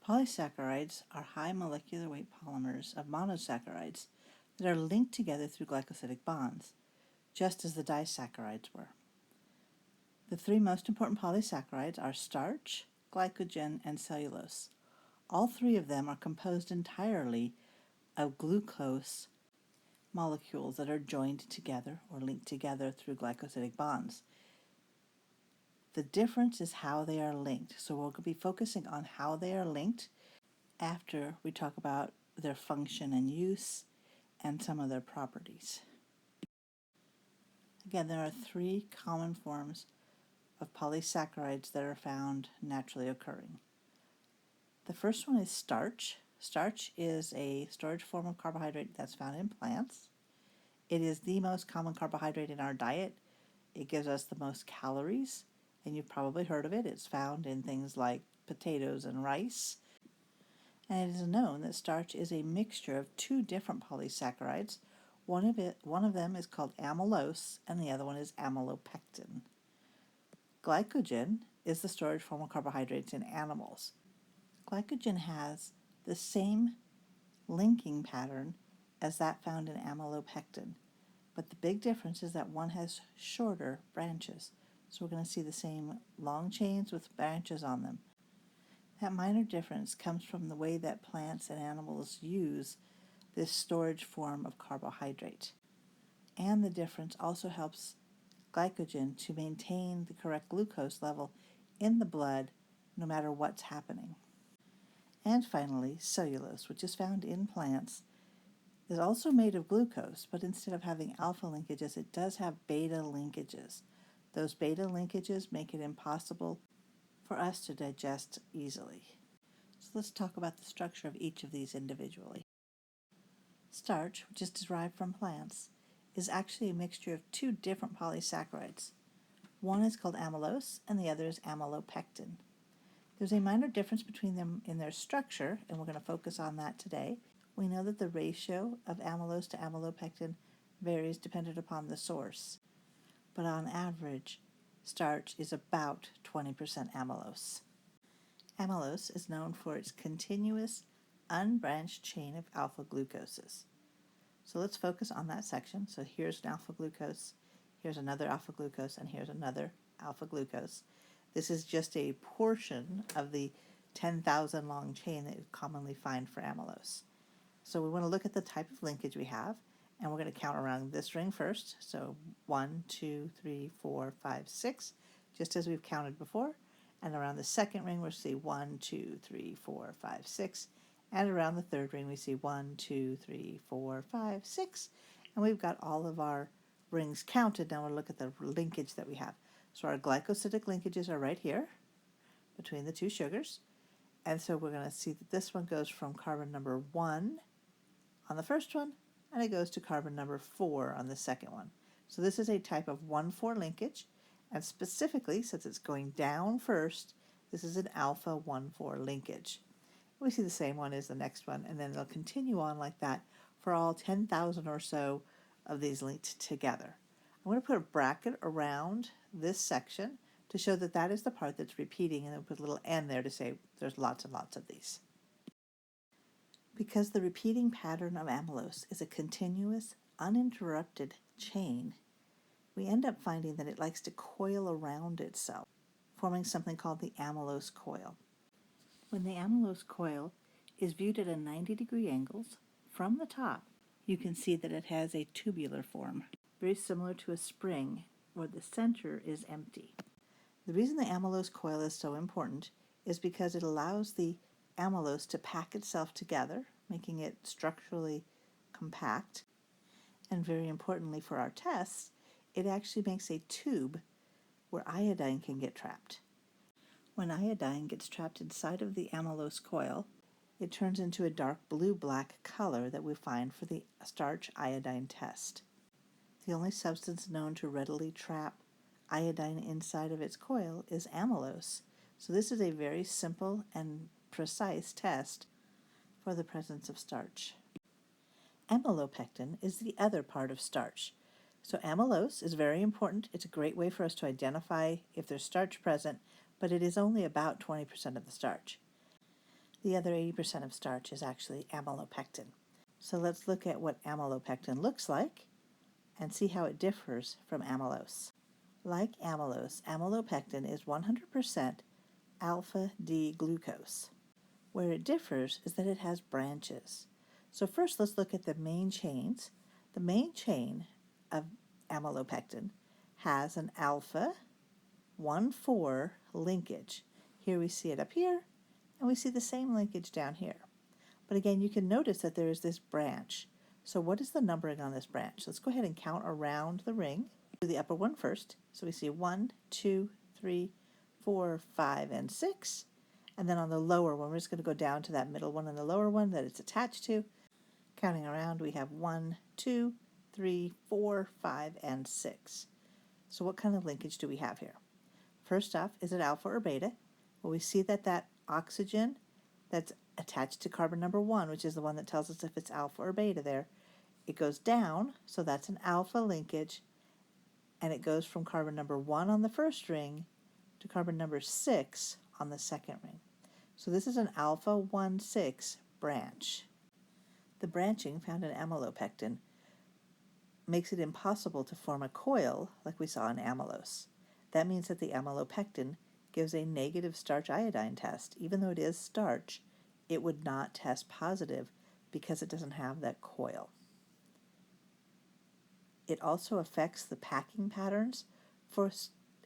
Polysaccharides are high molecular weight polymers of monosaccharides that are linked together through glycosidic bonds, just as the disaccharides were. The three most important polysaccharides are starch, glycogen, and cellulose. All three of them are composed entirely of glucose molecules that are joined together or linked together through glycosidic bonds. The difference is how they are linked, so we're going to be focusing on how they are linked after we talk about their function and use and some of their properties. Again, there are three common forms of polysaccharides that are found naturally occurring. The first one is starch. Starch is a storage form of carbohydrate that's found in plants. It is the most common carbohydrate in our diet. It gives us the most calories, and you've probably heard of it. It's found in things like potatoes and rice. And it is known that starch is a mixture of two different polysaccharides. One of them is called amylose, and the other one is amylopectin. Glycogen is the storage form of carbohydrates in animals. Glycogen has the same linking pattern as that found in amylopectin, but the big difference is that one has shorter branches. So we're going to see the same long chains with branches on them. That minor difference comes from the way that plants and animals use this storage form of carbohydrate. And the difference also helps glycogen to maintain the correct glucose level in the blood no matter what's happening. And finally, cellulose, which is found in plants, is also made of glucose, but instead of having alpha linkages, it does have beta linkages. Those beta linkages make it impossible for us to digest easily. So let's talk about the structure of each of these individually. Starch, which is derived from plants, is actually a mixture of two different polysaccharides. One is called amylose and the other is amylopectin. There's a minor difference between them in their structure, and we're going to focus on that today. We know that the ratio of amylose to amylopectin varies dependent upon the source, but on average, starch is about 20% amylose. Amylose is known for its continuous, unbranched chain of alpha glucoses. So let's focus on that section. So here's an alpha glucose, here's another alpha glucose, and here's another alpha glucose. This is just a portion of the 10,000 long chain that you commonly find for amylose. So we want to look at the type of linkage we have, and we're going to count around this ring first. So 1, 2, 3, 4, 5, 6, just as we've counted before. And around the second ring, we'll see 1, 2, 3, 4, 5, 6. And around the third ring, we see 1, 2, 3, 4, 5, 6. And we've got all of our rings counted. Now we'll look at the linkage that we have. So our glycosidic linkages are right here between the two sugars. And so we're going to see that this one goes from carbon number 1 on the first one, and it goes to carbon number 4 on the second one. So this is a type of 1,4 linkage, and specifically, since it's going down first, this is an alpha 1,4 linkage. We see the same one as the next one, and then they'll continue on like that for all 10,000 or so of these linked together. I'm going to put a bracket around this section to show that that is the part that's repeating, and then put a little n there to say there's lots and lots of these. Because the repeating pattern of amylose is a continuous, uninterrupted chain, we end up finding that it likes to coil around itself, forming something called the amylose coil. When the amylose coil is viewed at a 90-degree angle from the top, you can see that it has a tubular form, very similar to a spring where the center is empty. The reason the amylose coil is so important is because it allows the amylose to pack itself together, making it structurally compact. And very importantly for our tests, it actually makes a tube where iodine can get trapped. When iodine gets trapped inside of the amylose coil, it turns into a dark blue-black color that we find for the starch iodine test. The only substance known to readily trap iodine inside of its coil is amylose. So this is a very simple and precise test for the presence of starch. Amylopectin is the other part of starch. So amylose is very important. It's a great way for us to identify if there's starch present, but it is only about 20% of the starch. The other 80% of starch is actually amylopectin. So let's look at what amylopectin looks like and see how it differs from amylose. Like amylose, amylopectin is 100% alpha-D-glucose. Where it differs is that it has branches. So first let's look at the main chains. The main chain of amylopectin has an alpha 1,4 linkage. Here we see it up here, and we see the same linkage down here. But again, you can notice that there is this branch. So what is the numbering on this branch? Let's go ahead and count around the ring. Do the upper one first. So we see 1, 2, 3, 4, 5, and 6. And then on the lower one, we're just going to go down to that middle one and the lower one that it's attached to. Counting around, we have 1, 2, 3, 4, 5, and 6. So what kind of linkage do we have here? First off, is it alpha or beta? Well, we see that that oxygen that's attached to carbon number 1, which is the one that tells us if it's alpha or beta there, it goes down, so that's an alpha linkage, and it goes from carbon number 1 on the first ring to carbon number 6 on the second ring. So this is an alpha 1,6 branch. The branching found in amylopectin makes it impossible to form a coil like we saw in amylose. That means that the amylopectin gives a negative starch iodine test. Even though it is starch, it would not test positive because it doesn't have that coil. It also affects the packing patterns for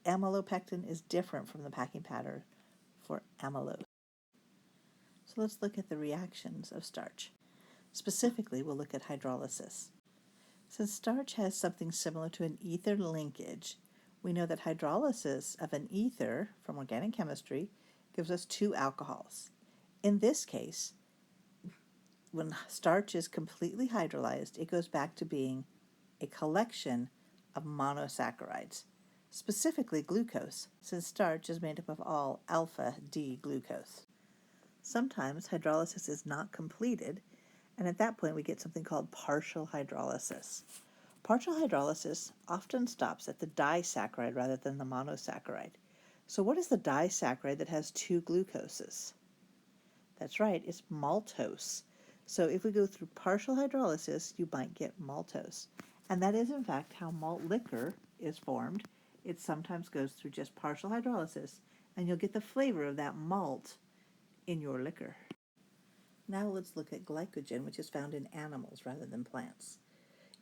amylopectin is different from the packing pattern for amylose. So let's look at the reactions of starch. Specifically, we'll look at hydrolysis. Since starch has something similar to an ether linkage, we know that hydrolysis of an ether from organic chemistry gives us 2 alcohols. In this case, when starch is completely hydrolyzed, it goes back to being a collection of monosaccharides, specifically glucose, since starch is made up of all alpha-D-glucose. Sometimes hydrolysis is not completed, and at that point we get something called partial hydrolysis. Partial hydrolysis often stops at the disaccharide rather than the monosaccharide. So what is the disaccharide that has 2 glucoses? That's right, it's maltose. So if we go through partial hydrolysis, you might get maltose. And that is in fact how malt liquor is formed. It sometimes goes through just partial hydrolysis, and you'll get the flavor of that malt in your liquor. Now let's look at glycogen, which is found in animals rather than plants.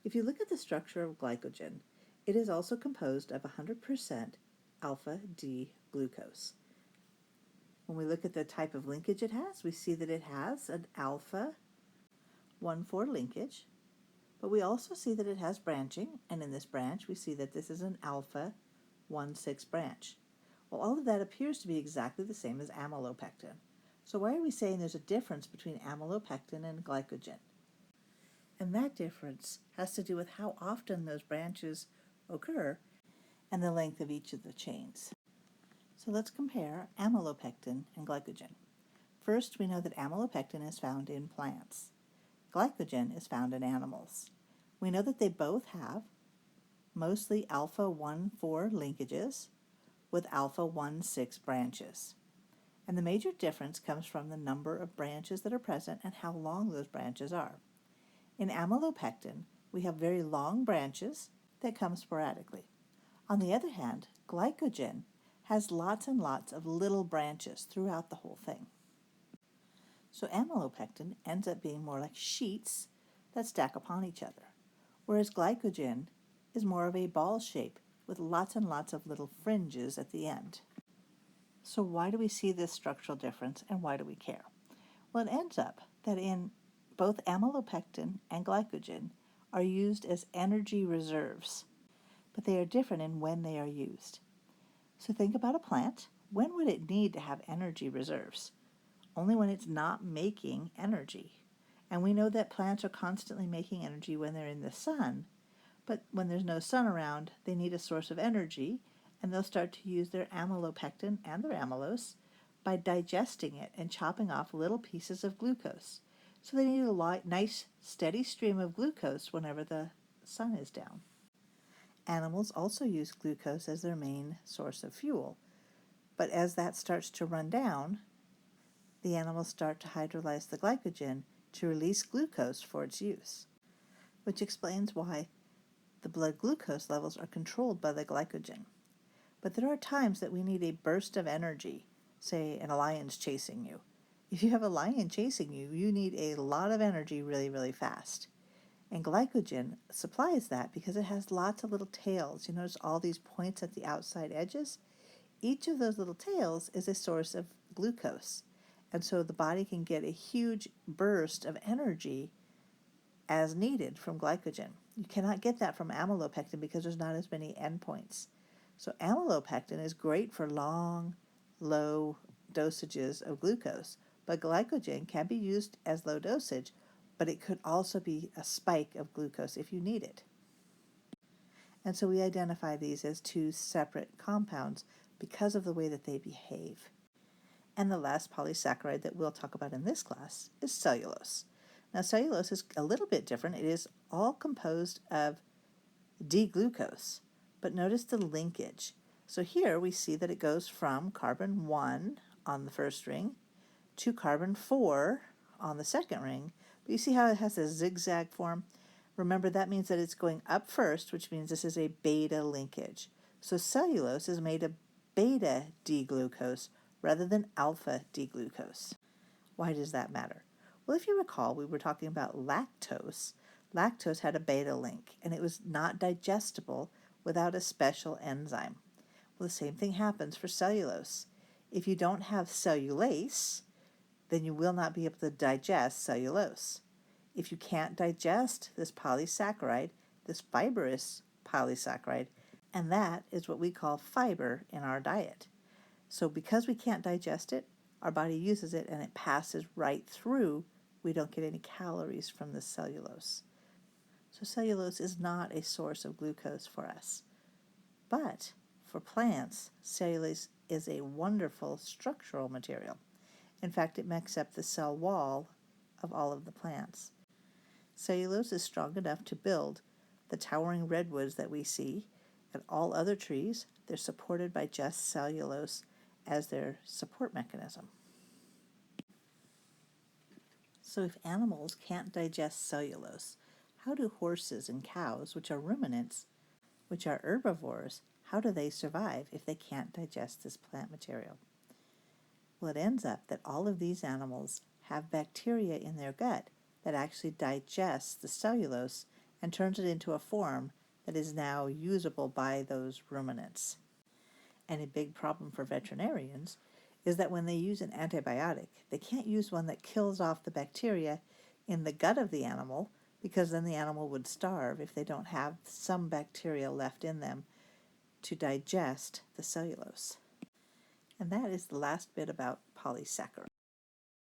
If you look at the structure of glycogen, it is also composed of 100% alpha-D-glucose. When we look at the type of linkage it has, we see that it has an alpha 1,4 linkage, but we also see that it has branching, and in this branch we see that this is an alpha 1,6 branch. Well, all of that appears to be exactly the same as amylopectin. So why are we saying there's a difference between amylopectin and glycogen? And that difference has to do with how often those branches occur and the length of each of the chains. So let's compare amylopectin and glycogen. First, we know that amylopectin is found in plants. Glycogen is found in animals. We know that they both have mostly alpha 1,4 linkages with alpha 1,6 branches. And the major difference comes from the number of branches that are present and how long those branches are. In amylopectin, we have very long branches that come sporadically. On the other hand, glycogen has lots and lots of little branches throughout the whole thing. So amylopectin ends up being more like sheets that stack upon each other, whereas glycogen is more of a ball shape with lots and lots of little fringes at the end. So why do we see this structural difference, and why do we care? Well, it ends up that in both amylopectin and glycogen are used as energy reserves, but they are different in when they are used. So think about a plant. When would it need to have energy reserves? Only when it's not making energy. And we know that plants are constantly making energy when they're in the sun, but when there's no sun around, they need a source of energy, and they'll start to use their amylopectin and their amylose by digesting it and chopping off little pieces of glucose. So they need a nice, steady stream of glucose whenever the sun is down. Animals also use glucose as their main source of fuel, but as that starts to run down, the animals start to hydrolyze the glycogen to release glucose for its use, which explains why the blood glucose levels are controlled by the glycogen. But there are times that we need a burst of energy, say a lion's chasing you. If you have a lion chasing you, you need a lot of energy really, really fast. And glycogen supplies that because it has lots of little tails. You notice all these points at the outside edges? Each of those little tails is a source of glucose. And so the body can get a huge burst of energy as needed from glycogen. You cannot get that from amylopectin because there's not as many endpoints. So amylopectin is great for long, low dosages of glucose, but glycogen can be used as low dosage, but it could also be a spike of glucose if you need it. And so we identify these as two separate compounds because of the way that they behave. And the last polysaccharide that we'll talk about in this class is cellulose. Now cellulose is a little bit different. It is all composed of D-glucose, but notice the linkage. So here we see that it goes from carbon 1 on the first ring to carbon 4 on the second ring. But you see how it has a zigzag form? Remember, that means that it's going up first, which means this is a beta linkage. So cellulose is made of beta D-glucose rather than alpha D-glucose. Why does that matter? Well, if you recall, we were talking about lactose. Lactose had a beta link, and it was not digestible without a special enzyme. Well, the same thing happens for cellulose. If you don't have cellulase, then you will not be able to digest cellulose. If you can't digest this polysaccharide, this fibrous polysaccharide, and that is what we call fiber in our diet. So because we can't digest it, our body uses it and it passes right through. We don't get any calories from the cellulose. So cellulose is not a source of glucose for us. But for plants, cellulose is a wonderful structural material. In fact, it makes up the cell wall of all of the plants. Cellulose is strong enough to build the towering redwoods that we see, and all other trees. They're supported by just cellulose as their support mechanism. So if animals can't digest cellulose, how do horses and cows, which are ruminants, which are herbivores, how do they survive if they can't digest this plant material? Well, it ends up that all of these animals have bacteria in their gut that actually digests the cellulose and turns it into a form that is now usable by those ruminants. And a big problem for veterinarians is that when they use an antibiotic, they can't use one that kills off the bacteria in the gut of the animal, because then the animal would starve if they don't have some bacteria left in them to digest the cellulose. And that is the last bit about polysaccharides.